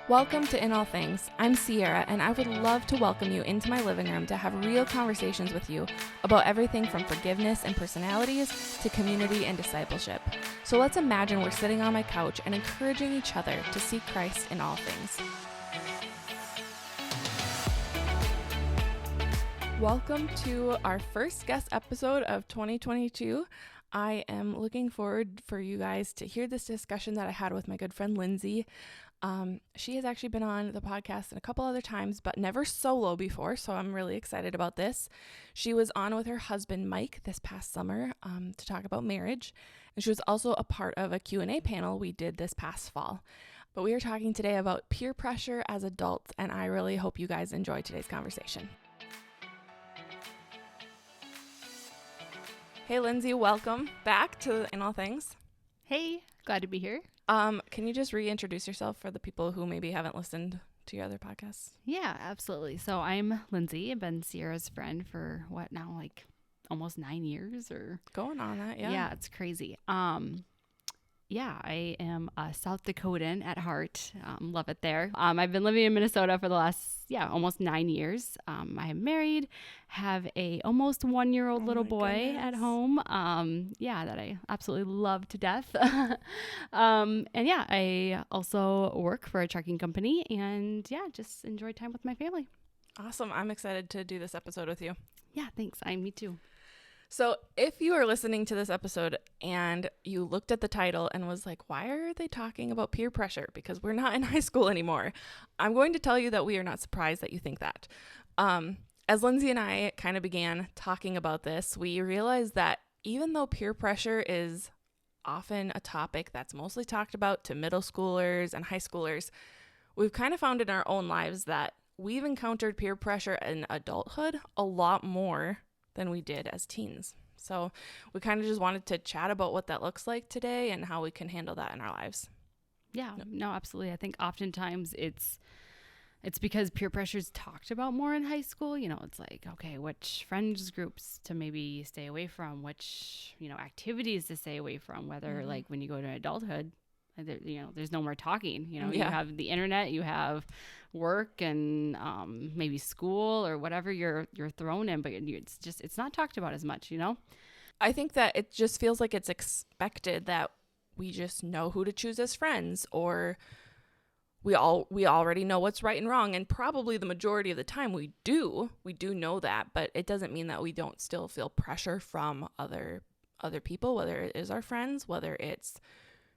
Welcome to In All Things. I'm Sierra, and I would love to welcome you into my living room to have real conversations with you about everything from forgiveness and personalities to community and discipleship. So let's imagine we're sitting on my couch and encouraging each other to seek Christ in all things. Welcome to our first guest episode of 2022. I am looking forward for you guys to hear this discussion that I had with my good friend Lindsey. She has actually been on the podcast a couple other times, but never solo before, so I'm really excited about this. She was on with her husband, Mike, this past summer to talk about marriage, and she was also a part of a Q&A panel we did this past fall. But we are talking today about peer pressure as adults, and I really hope you guys enjoy today's conversation. Hey, Lindsey, welcome back to In All Things. Hey, glad to be here. Can you just reintroduce yourself for the people who maybe haven't listened to your other podcasts? Yeah, absolutely. So I'm Lindsey. I've been Sierra's friend for what now, like almost 9 years or going on that. Yeah. Yeah, it's crazy. I am a South Dakotan at heart. Love it there. I've been living in Minnesota for the last, almost 9 years. I am married, have a almost 1-year-old little boy at home. That I absolutely love to death. I also work for a trucking company and just enjoy time with my family. Awesome. I'm excited to do this episode with you. Yeah, thanks. Me too. So if you are listening to this episode and you looked at the title and was like, why are they talking about peer pressure? Because we're not in high school anymore. I'm going to tell you that we are not surprised that you think that. As Lindsey and I kind of began talking about this, we realized that even though peer pressure is often a topic that's mostly talked about to middle schoolers and high schoolers, we've kind of found in our own lives that we've encountered peer pressure in adulthood a lot more than we did as teens. So we kind of just wanted to chat about what that looks like today and how we can handle that in our lives. Yeah, no, absolutely. I think oftentimes it's because peer pressure is talked about more in high school. You know, it's like, okay, which friends groups to maybe stay away from, which, activities to stay away from, whether like when you go to adulthood, there's no more talking, you have the internet, you have work and maybe school or whatever you're thrown in, but it's not talked about as much, I think that it just feels like it's expected that we just know who to choose as friends, or we already know what's right and wrong, and probably the majority of the time we do know that, but it doesn't mean that we don't still feel pressure from other people, whether it is our friends, whether it's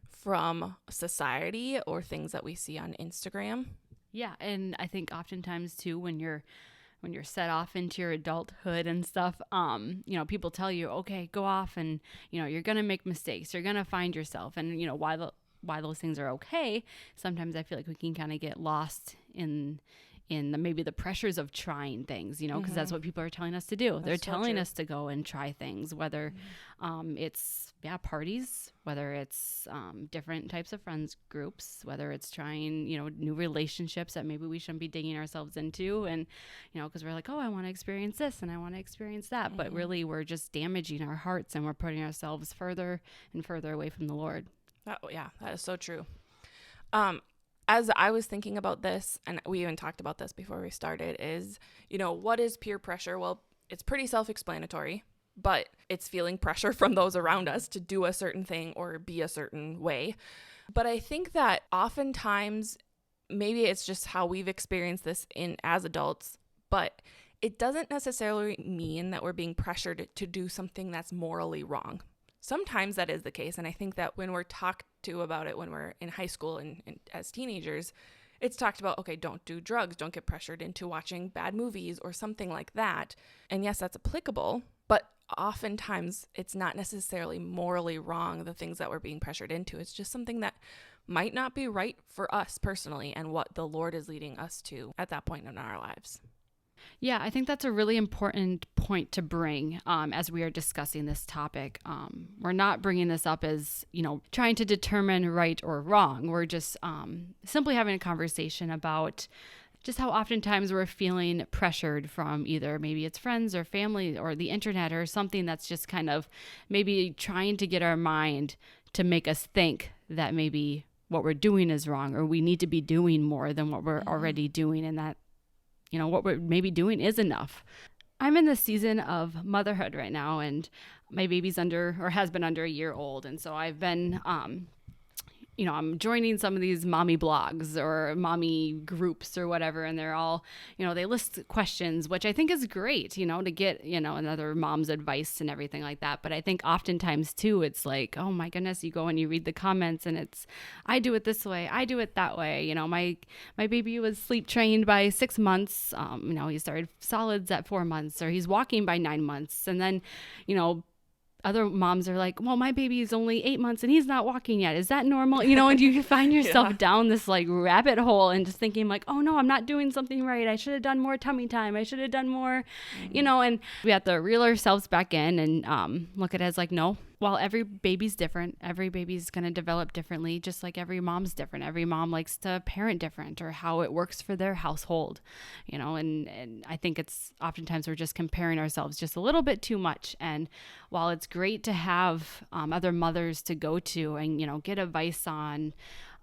from society or things that we see on Instagram. Yeah, and I think oftentimes too, when you're set off into your adulthood and stuff, people tell you, okay, go off and, you're going to make mistakes. You're going to find yourself. And, why those things are okay, sometimes I feel like we can kind of get lost in maybe the pressures of trying things, because that's what people are telling us to do. They're telling us to go and try things, whether it's parties, whether it's different types of friends groups, whether it's trying, new relationships that maybe we shouldn't be digging ourselves into. And, because we're like, oh, I want to experience this and I want to experience that. But really we're just damaging our hearts and we're putting ourselves further and further away from the Lord. That is so true. As I was thinking about this, and we even talked about this before we started, is, what is peer pressure? Well, it's pretty self-explanatory, but it's feeling pressure from those around us to do a certain thing or be a certain way. But I think that oftentimes, maybe it's just how we've experienced this as adults, but it doesn't necessarily mean that we're being pressured to do something that's morally wrong. Sometimes that is the case, and I think that when we're talked to about it when we're in high school and as teenagers, it's talked about, okay, don't do drugs, don't get pressured into watching bad movies or something like that. And yes, that's applicable, but oftentimes it's not necessarily morally wrong, the things that we're being pressured into. It's just something that might not be right for us personally and what the Lord is leading us to at that point in our lives. Yeah, I think that's a really important point to bring as we are discussing this topic. We're not bringing this up as, trying to determine right or wrong. We're just simply having a conversation about just how oftentimes we're feeling pressured from either maybe it's friends or family or the internet or something that's just kind of maybe trying to get our mind to make us think that maybe what we're doing is wrong, or we need to be doing more than what we're already doing, and that, what we're maybe doing is enough. I'm in the season of motherhood right now, and my baby's has been under a year old. And so I've been, I'm joining some of these mommy blogs or mommy groups or whatever. And they're all, they list questions, which I think is great, to get, another mom's advice and everything like that. But I think oftentimes too, it's like, oh my goodness, you go and you read the comments and it's, I do it this way, I do it that way. My baby was sleep trained by 6 months. He started solids at 4 months, or he's walking by 9 months. And then, other moms are like, well, my baby is only 8 months and he's not walking yet. Is that normal? And you find yourself down this like rabbit hole and just thinking like, oh no, I'm not doing something right. I should have done more tummy time. I should have done more, and we have to reel ourselves back in and look at it as like, no, while every baby's different, every baby's going to develop differently, just like every mom's different. Every mom likes to parent different, or how it works for their household, and I think it's oftentimes we're just comparing ourselves just a little bit too much. And while it's great to have other mothers to go to and, get advice on,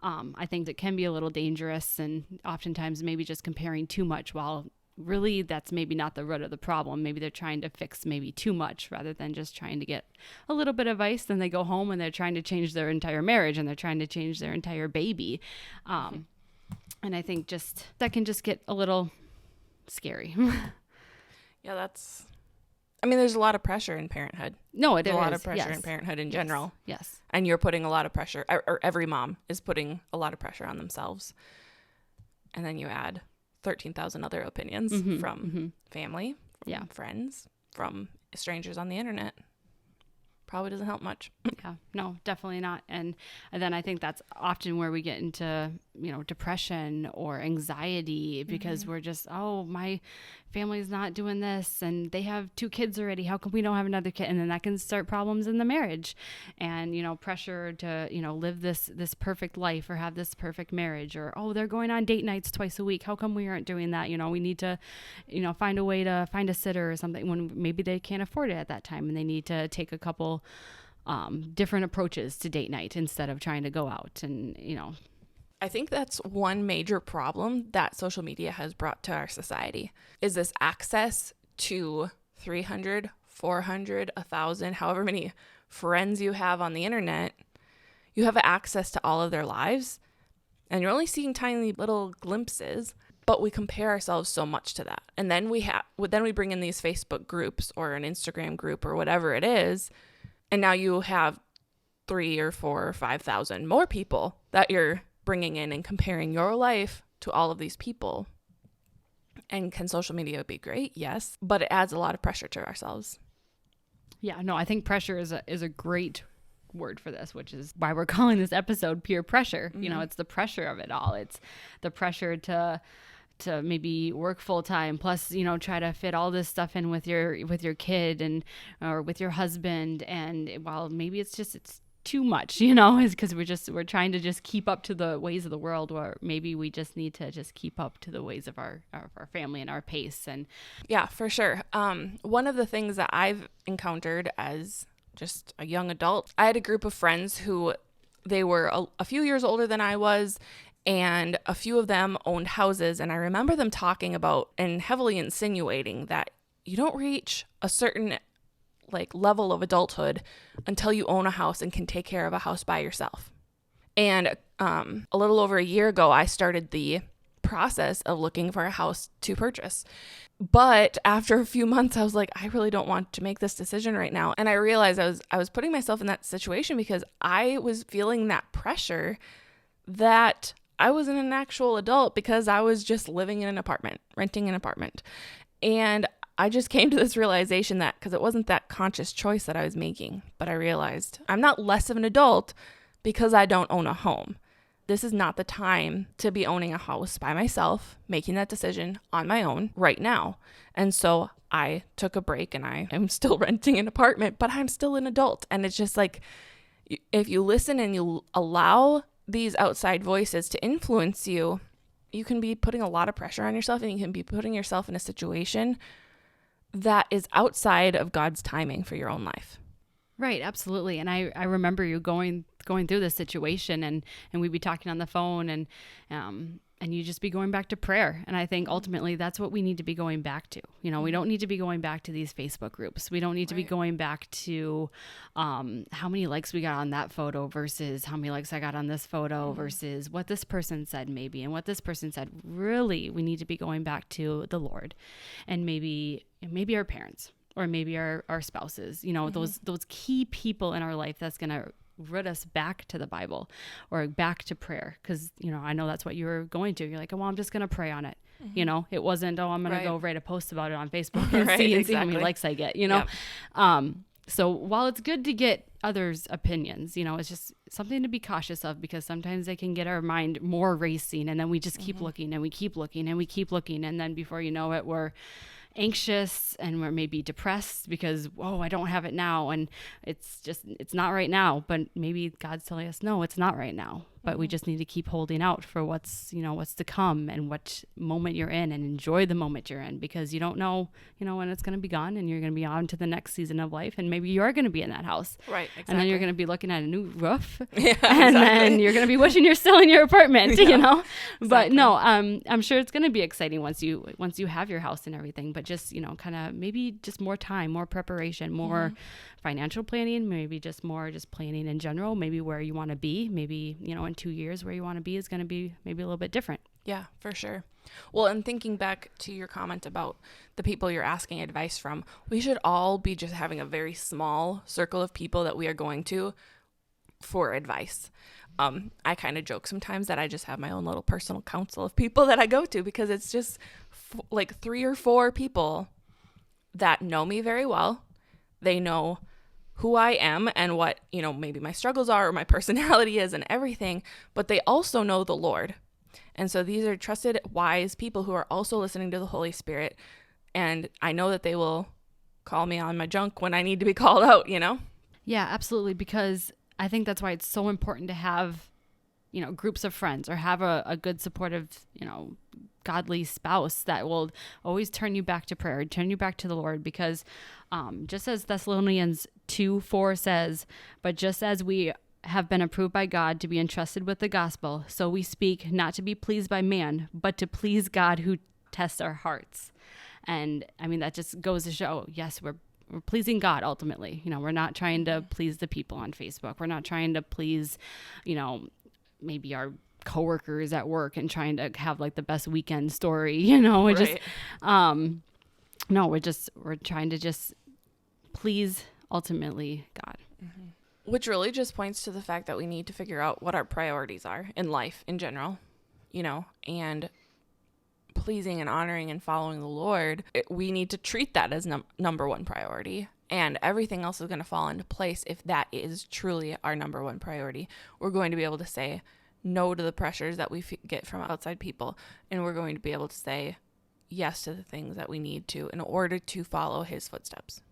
I think it can be a little dangerous, and oftentimes maybe just comparing too much, while really that's maybe not the root of the problem. Maybe they're trying to fix maybe too much rather than just trying to get a little bit of advice. Then they go home and they're trying to change their entire marriage, and they're trying to change their entire baby. And I think that can just get a little scary. Yeah, there's a lot of pressure in parenthood. No, there's a lot of pressure in parenthood in general. Yes. And you're putting a lot of pressure, or every mom is putting a lot of pressure on themselves. And then you add 13,000 other opinions from family, from friends, from strangers on the internet. Probably doesn't help much. Yeah, no, definitely not. And then I think that's often where we get into, depression or anxiety, because we're just, oh, my family's not doing this and they have 2 kids already. How come we don't have another kid? And then that can start problems in the marriage, and, pressure to, live this perfect life or have this perfect marriage, or, oh, they're going on date nights twice a week. How come we aren't doing that? We need to, find a way to find a sitter or something, when maybe they can't afford it at that time and they need to take a couple different approaches to date night instead of trying to go out. And, I think that's one major problem that social media has brought to our society, is this access to 300, 400, 1,000, however many friends you have on the internet. You have access to all of their lives, and you're only seeing tiny little glimpses, but we compare ourselves so much to that. And then we bring in these Facebook groups or an Instagram group or whatever it is, and now you have 3 or 4 or 5,000 more people that you're bringing in and comparing your life to all of these people. And can social media be great? Yes, but it adds a lot of pressure to ourselves. Yeah, no, I think pressure is a great word for this, which is why we're calling this episode Peer Pressure. It's the pressure of it all. It's the pressure to maybe work full time, plus, try to fit all this stuff in with your kid or with your husband. And while maybe it's too much, is because we're trying to just keep up to the ways of the world, or maybe we just need to just keep up to the ways of our family and our pace. And yeah, for sure. One of the things that I've encountered as just a young adult, I had a group of friends who they were a few years older than I was, and a few of them owned houses. And I remember them talking about and heavily insinuating that you don't reach a certain level of adulthood until you own a house and can take care of a house by yourself. And a little over a year ago, I started the process of looking for a house to purchase. But after a few months, I was like, I really don't want to make this decision right now. And I realized I was putting myself in that situation because I was feeling that pressure that I wasn't an actual adult, because I was just living in an apartment, renting an apartment. And I just came to this realization that, because it wasn't that conscious choice that I was making, but I realized I'm not less of an adult because I don't own a home. This is not the time to be owning a house by myself, making that decision on my own right now. And so I took a break, and I am still renting an apartment, but I'm still an adult. And it's just like, if you listen and you allow these outside voices to influence you, you can be putting a lot of pressure on yourself, and you can be putting yourself in a situation that is outside of God's timing for your own life. Right, absolutely. And I remember you going going through this situation, and we'd be talking on the phone, and you just be going back to prayer. And I think ultimately that's what we need to be going back to. You know, we don't need to be going back to these Facebook groups. We don't need to be going back to how many likes we got on that photo versus how many likes I got on this photo versus what this person said maybe and what this person said. Really, we need to be going back to the Lord, and maybe our parents, or maybe our spouses, you know, those key people in our life that's going to root us back to the Bible or back to prayer. Because, you know, I know that's what you were going to. You're like, oh, well, I'm just going to pray on it. You know, it wasn't, oh, I'm going to go write a post about it on Facebook and see how many likes I get, you know? So while it's good to get others' opinions, you know, it's just something to be cautious of, because sometimes they can get our mind more racing, and then we just keep looking and we keep looking and we keep looking. And then before you know it, we're anxious and we're maybe depressed because, oh, I don't have it now. And it's not right now. But maybe God's telling us, no, it's not right now. But we just need to keep holding out for what's to come, and what moment you're in, and enjoy the moment you're in, because you don't know, when it's going to be gone, and you're going to be on to the next season of life. And maybe you're going to be in that house. Right. Exactly. And then you're going to be looking at a new roof. Yeah, and then you're going to be wishing you're still in your apartment, you know? Exactly. But no, I'm sure it's going to be exciting once you have your house and everything, but just, kind of maybe just more time, more preparation, more financial planning, maybe just more just planning in general, maybe where you want to be, maybe, in 2 years where you want to be is going to be maybe a little bit different. Yeah, for sure. Well, and thinking back to your comment about the people you're asking advice from, we should all be just having a very small circle of people that we are going to for advice. I kind of joke sometimes that I just have my own little personal council of people that I go to, because it's just like 3 or 4 people that know me very well. They know who I am and what, maybe my struggles are or my personality is and everything, but they also know the Lord. And so these are trusted, wise people who are also listening to the Holy Spirit. And I know that they will call me on my junk when I need to be called out, Yeah, absolutely. Because I think that's why it's so important to have, groups of friends, or have a good supportive, godly spouse that will always turn you back to prayer, turn you back to the Lord. Because just as Thessalonians 2:4 says, but just as we have been approved by God to be entrusted with the gospel, so we speak, not to be pleased by man, but to please God who tests our hearts. And I mean, that just goes to show, yes, we're pleasing God ultimately. We're not trying to please the people on Facebook. We're not trying to please, maybe our coworkers at work and trying to have like the best weekend story, Right. No, we're trying to just please ultimately God. Which really just points to the fact that we need to figure out what our priorities are in life in general, and pleasing and honoring and following the Lord. We need to treat that as number one priority, and everything else is going to fall into place. If that is truly our number one priority, we're going to be able to say no to the pressures that we get from outside people, and we're going to be able to say yes to the things that we need to in order to follow his footsteps.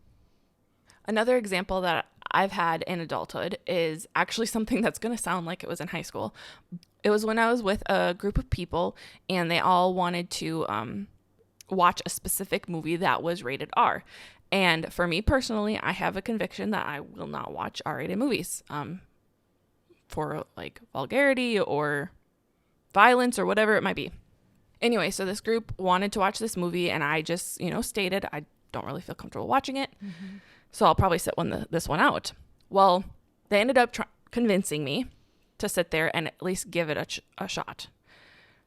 Another example that I've had in adulthood is actually something that's going to sound like it was in high school. It was when I was with a group of people, and they all wanted to watch a specific movie that was rated R. And for me personally, I have a conviction that I will not watch R-rated movies for like vulgarity or violence or whatever it might be. Anyway, so this group wanted to watch this movie, and I just, stated I don't really feel comfortable watching it. So I'll probably sit this one out. Well, they ended up convincing me to sit there and at least give it a shot.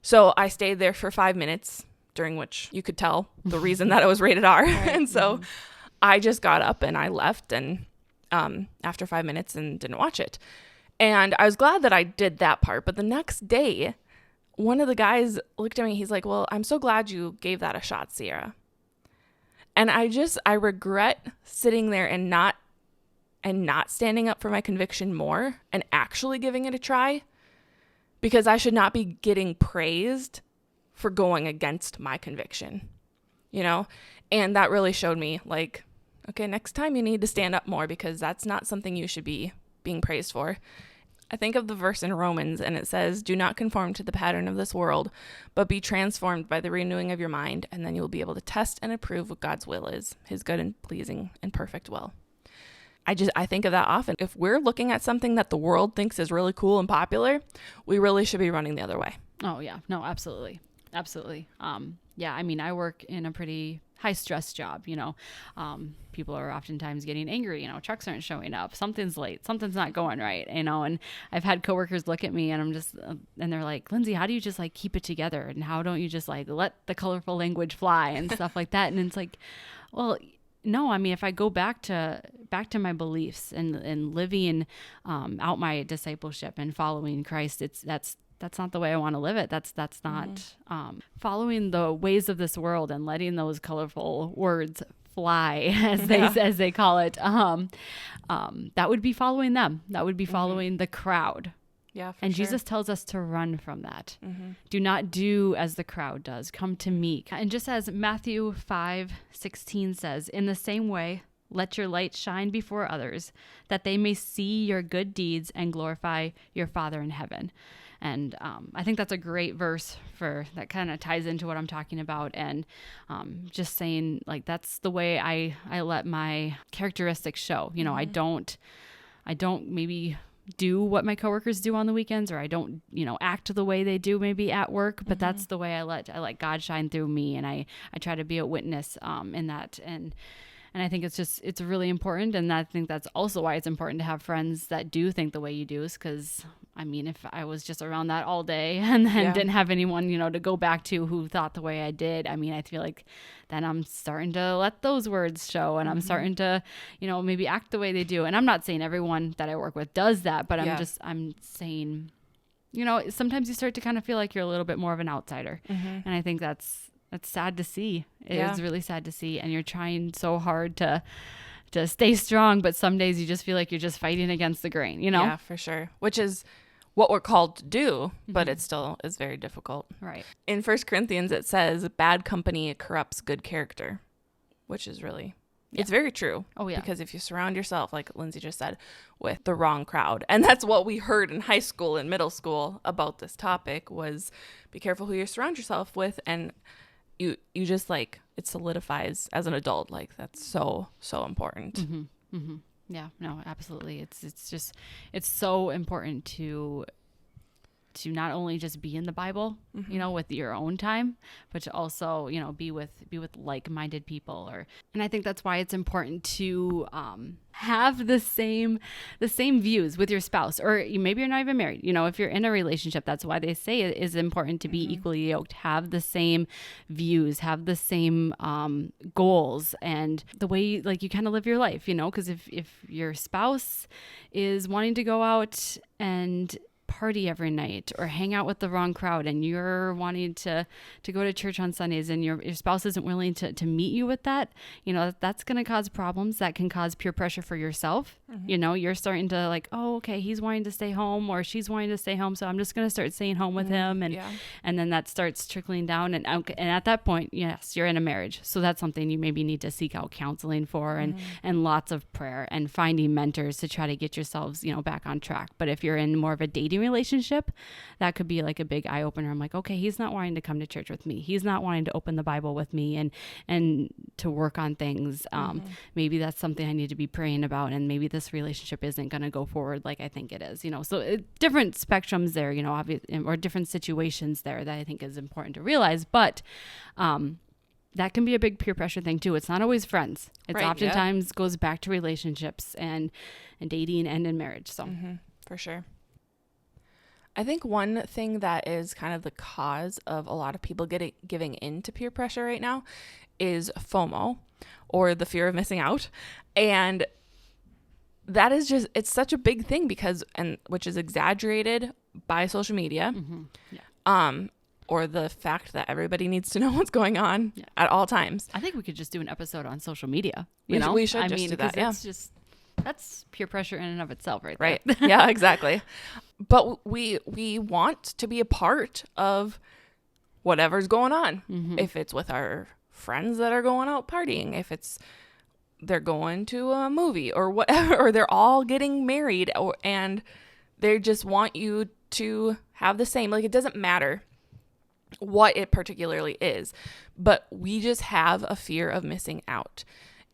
So I stayed there for 5 minutes, during which you could tell the reason that it was rated R. Right. And so I just got up and I left, and after 5 minutes, and didn't watch it. And I was glad that I did that part. But the next day, one of the guys looked at me. He's like, well, I'm so glad you gave that a shot, Sierra. And I regret sitting there and not standing up for my conviction more and actually giving it a try, because I should not be getting praised for going against my conviction, and that really showed me like, okay, next time you need to stand up more, because that's not something you should be being praised for. I think of the verse in Romans, and it says, do not conform to the pattern of this world, but be transformed by the renewing of your mind, and then you will be able to test and approve what God's will is, his good and pleasing and perfect will. I think of that often. If we're looking at something that the world thinks is really cool and popular, we really should be running the other way. Oh yeah, no, absolutely. Absolutely. Yeah, I mean, I work in a pretty high stress job, people are oftentimes getting angry, trucks aren't showing up, something's late, something's not going right, and I've had coworkers look at me and I'm just, and they're like, Lindsey, how do you just like keep it together? And how don't you just like let the colorful language fly and stuff like that? And it's like, well, no, I mean, if I go back to my beliefs and living out my discipleship and following Christ, that's not the way I want to live it. That's not following the ways of this world and letting those colorful words fly, as they call it. That would be following them. That would be following the crowd. Yeah, and sure. Jesus tells us to run from that. Do not do as the crowd does. Come to me. And just as Matthew 5:16 says, in the same way, let your light shine before others, that they may see your good deeds and glorify your Father in heaven. And I think that's a great verse that kind of ties into what I'm talking about. And just saying, like, that's the way I let my characteristics show. I don't maybe do what my coworkers do on the weekends, or I don't, act the way they do maybe at work, but that's the way I let God shine through me. And I try to be a witness in that. And I think it's really important. And I think that's also why it's important to have friends that do think the way you do, is because, I mean, if I was just around that all day and then didn't have anyone, to go back to who thought the way I did, I mean, I feel like then I'm starting to let those words show, and I'm starting to, maybe act the way they do. And I'm not saying everyone that I work with does that, but I'm saying, sometimes you start to kind of feel like you're a little bit more of an outsider. And I think that's sad to see. It is really sad to see. And you're trying so hard to stay strong, but some days you just feel like you're just fighting against the grain, Yeah, for sure. Which is what we're called to do, but it still is very difficult. Right. In 1 Corinthians, it says, bad company corrupts good character, which is really, it's very true. Oh, yeah. Because if you surround yourself, like Lindsey just said, with the wrong crowd, and that's what we heard in high school and middle school about this topic, was be careful who you surround yourself with. And you just, like, it solidifies as an adult, like, that's so important. Yeah, no, absolutely. It's so important to not only just be in the Bible, with your own time, but to also, be with like-minded people. And I think that's why it's important to have the same views with your spouse, or maybe you're not even married. If you're in a relationship, that's why they say it is important to be equally yoked, have the same views, have the same goals, and the way like you kind of live your life, because if your spouse is wanting to go out and party every night or hang out with the wrong crowd, and you're wanting to go to church on Sundays, and your spouse isn't willing to meet you with that, that's going to cause problems. That can cause peer pressure for yourself. You're starting to like, oh, okay, he's wanting to stay home or she's wanting to stay home, so I'm just going to start staying home with him. And then that starts trickling down. And at that point, yes, you're in a marriage. So that's something you maybe need to seek out counseling for, and lots of prayer and finding mentors to try to get yourselves, back on track. But if you're in more of a dating relationship, that could be like a big eye opener. I'm like, okay, he's not wanting to come to church with me. He's not wanting to open the Bible with me and to work on things. Maybe that's something I need to be praying about. And maybe this relationship isn't going to go forward like I think it is, so different spectrums there, or different situations there that I think is important to realize. But, that can be a big peer pressure thing too. It's not always friends. It's oftentimes goes back to relationships and dating and in marriage. So for sure. I think one thing that is kind of the cause of a lot of people giving into peer pressure right now is FOMO, or the fear of missing out. And that is just, it's such a big thing which is exaggerated by social media. Or the fact that everybody needs to know what's going on at all times. I think we could just do an episode on social media. We should do that. Yeah. That's peer pressure in and of itself, right? Right. Yeah, exactly. But we want to be a part of whatever's going on. If it's with our friends that are going out partying, if they're going to a movie or whatever, or they're all getting married, and they just want you to have the same, like, it doesn't matter what it particularly is, but we just have a fear of missing out.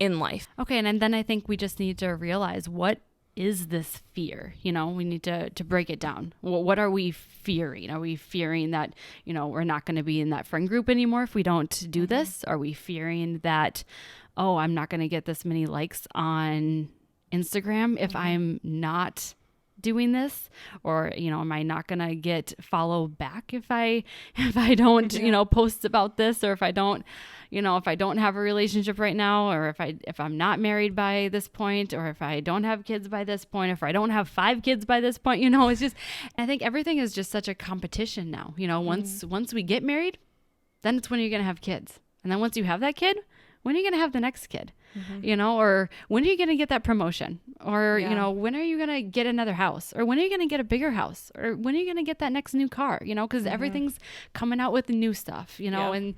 in life. Okay. And then I think we just need to realize, what is this fear? You know, we need to break it down. What are we fearing? Are we fearing that, you know, we're not going to be in that friend group anymore if we don't do this? Are we fearing that, oh, I'm not going to get this many likes on Instagram if I'm not doing this? Or, you know, am I not going to get follow back if I don't, you know, post about this, or if I don't, you know, if I don't have a relationship right now, or if I'm not married by this point, or if I don't have kids by this point, if I don't have 5 kids by this point, you know, it's just, I think everything is just such a competition now. You know, once we get married, then it's when you're going to have kids. And then once you have that kid, when are you going to have the next kid? You know, or when are you going to get that promotion? Or, you know, when are you going to get another house? Or when are you going to get a bigger house? Or when are you going to get that next new car? You know, because everything's coming out with the new stuff, you know, and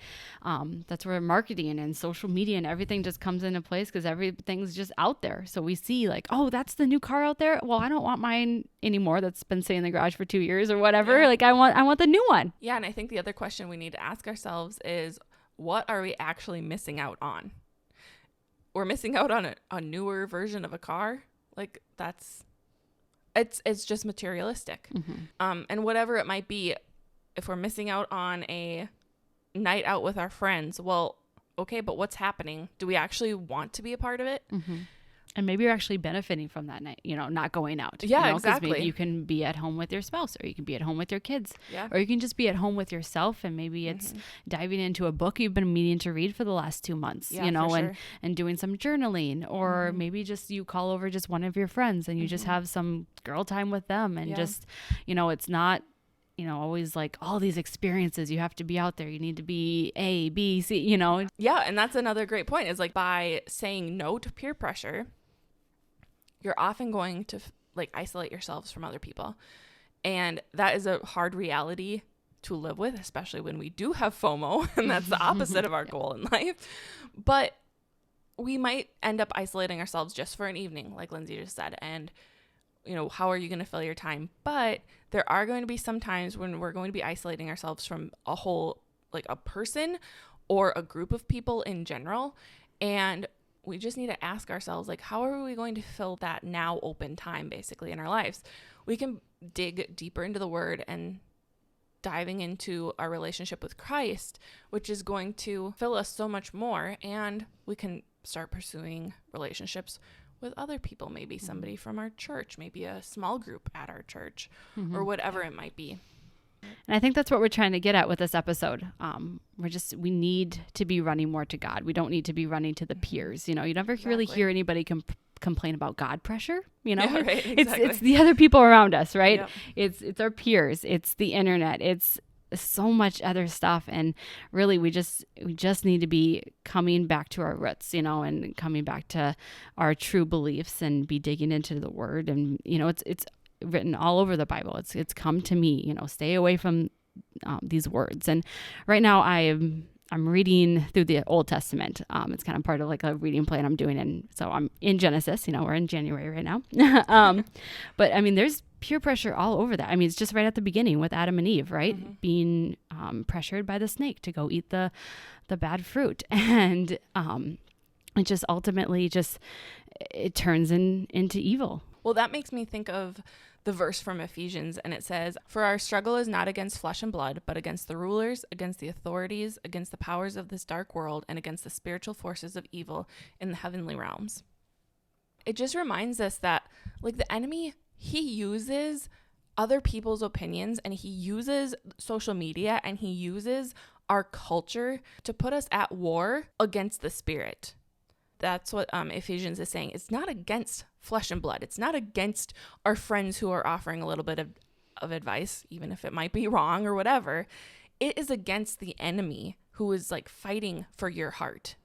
that's where marketing and social media and everything just comes into place, because everything's just out there. So we see like, oh, that's the new car out there. Well, I don't want mine anymore. That's been sitting in the garage for 2 years or whatever. Like I want the new one. Yeah. And I think the other question we need to ask ourselves is, what are we actually missing out on? We're missing out on a newer version of a car. Like it's just materialistic. And whatever it might be, if we're missing out on a night out with our friends, well, okay, but what's happening? Do we actually want to be a part of it? And maybe you're actually benefiting from that night, you know, not going out. Yeah, you know, exactly. Maybe you can be at home with your spouse, or you can be at home with your kids, Yeah. or you can just be at home with yourself. And maybe it's diving into a book you've been meaning to read for the last 2 months, Yeah, you know, for sure. and doing some journaling, or maybe just you call over just one of your friends and you just have some girl time with them, and just, you know, it's not, you know, always like all these experiences. You have to be out there. You need to be A, B, C, you know. Yeah. And that's another great point, is like by saying no to peer pressure, you're often going to like isolate yourselves from other people. And that is a hard reality to live with, especially when we do have FOMO, and that's the opposite of our goal in life. But we might end up isolating ourselves just for an evening, like Lindsey just said. And, you know, how are you going to fill your time? But there are going to be some times when we're going to be isolating ourselves from a whole, like a person or a group of people in general. And we just need to ask ourselves, like, how are we going to fill that now open time basically in our lives? We can dig deeper into the word and diving into our relationship with Christ, which is going to fill us so much more. And we can start pursuing relationships with other people, maybe somebody from our church, maybe a small group at our church, or whatever it might be. And I think that's what we're trying to get at with this episode. We need to be running more to God. We don't need to be running to the peers. You know, you never really hear anybody complain about God pressure. You know, Yeah, right, exactly. It's the other people around us, right? Yep. It's our peers. It's the internet. It's so much other stuff. And really, we just need to be coming back to our roots, you know, and coming back to our true beliefs, and be digging into the word. And, you know, it's written all over the Bible. It's come to me, you know, stay away from these words. And right now I'm reading through the Old Testament. It's kind of part of like a reading plan I'm doing. And so I'm in Genesis, you know, we're in January right now. But I mean, there's peer pressure all over that. I mean, it's just right at the beginning with Adam and Eve, right? Being pressured by the snake to go eat the bad fruit. And it just ultimately it turns into evil. Well, that makes me think of the verse from Ephesians, and it says, "For our struggle is not against flesh and blood, but against the rulers, against the authorities, against the powers of this dark world, and against the spiritual forces of evil in the heavenly realms." It just reminds us that, like, the enemy, he uses other people's opinions, and he uses social media, and he uses our culture to put us at war against the spirit. That's what Ephesians is saying. It's not against flesh and blood. It's not against our friends who are offering a little bit of advice, even if it might be wrong or whatever. It is against the enemy who is like fighting for your heart.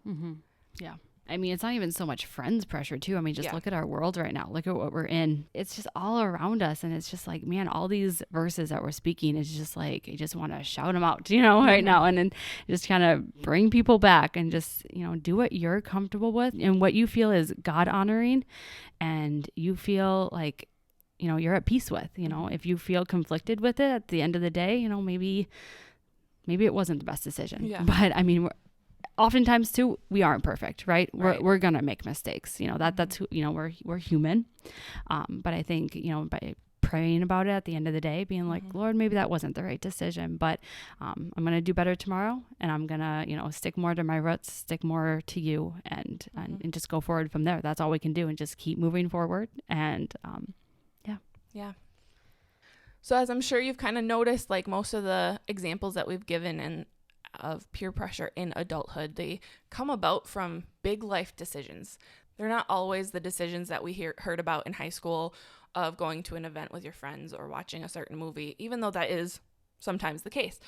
Yeah. I mean, it's not even so much friends pressure too. I mean, just look at our world right now. Look at what we're in. It's just all around us. And it's just like, man, all these verses that we're speaking is just like, you just want to shout them out, you know, right now. And then just kind of bring people back and just, you know, do what you're comfortable with and what you feel is God honoring. And you feel like, you know, you're at peace with, you know, if you feel conflicted with it at the end of the day, you know, maybe it wasn't the best decision. But I mean, oftentimes too, we aren't perfect, right? We're going to make mistakes, that's who, we're human. But I think, by praying about it at the end of the day, being like, Lord, maybe that wasn't the right decision, but I'm going to do better tomorrow, and I'm going to, stick more to my roots, stick more to you, and just go forward from there. That's all we can do, and just keep moving forward. And yeah. So as I'm sure you've kind of noticed, like most of the examples that we've given of peer pressure in adulthood, they come about from big life decisions. They're not always the decisions that we heard about in high school of going to an event with your friends or watching a certain movie, even though that is sometimes the case.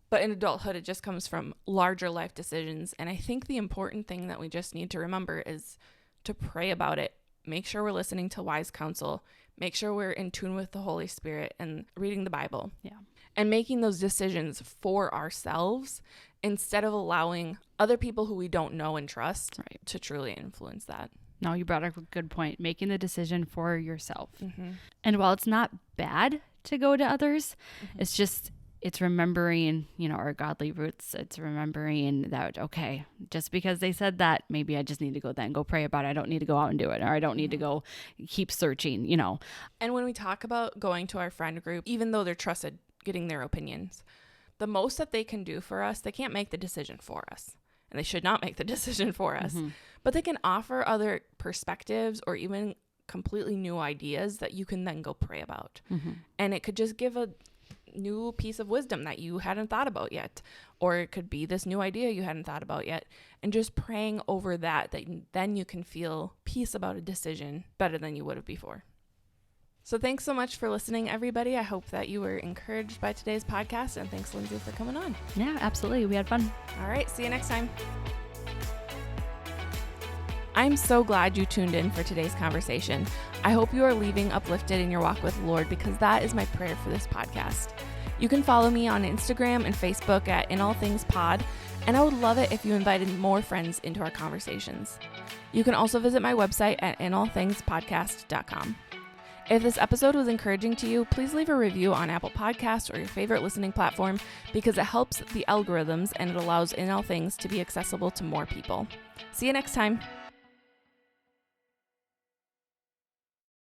But in adulthood, it just comes from larger life decisions. And I think the important thing that we just need to remember is to pray about it. Make sure we're listening to wise counsel. Make sure we're in tune with the Holy Spirit and reading the Bible. Yeah. And making those decisions for ourselves instead of allowing other people who we don't know and trust to truly influence that. No, you brought up a good point. Making the decision for yourself. And while it's not bad to go to others, it's remembering, our godly roots. It's remembering that, okay, just because they said that, maybe I just need to go pray about it. I don't need to go out and do it, or I don't need to go keep searching, And when we talk about going to our friend group, even though they're trusted, getting their opinions, the most that they can do for us, they can't make the decision for us. And they should not make the decision for us. But they can offer other perspectives or even completely new ideas that you can then go pray about. And it could just give a new piece of wisdom that you hadn't thought about yet. Or it could be this new idea you hadn't thought about yet. And just praying over that then you can feel peace about a decision better than you would have before. So thanks so much for listening, everybody. I hope that you were encouraged by today's podcast, and thanks, Lindsey, for coming on. Yeah, absolutely. We had fun. All right. See you next time. I'm so glad you tuned in for today's conversation. I hope you are leaving uplifted in your walk with the Lord, because that is my prayer for this podcast. You can follow me on Instagram and Facebook at In All Things Pod, and I would love it if you invited more friends into our conversations. You can also visit my website at inallthingspodcast.com. If this episode was encouraging to you, please leave a review on Apple Podcasts or your favorite listening platform, because it helps the algorithms and it allows In All Things to be accessible to more people. See you next time.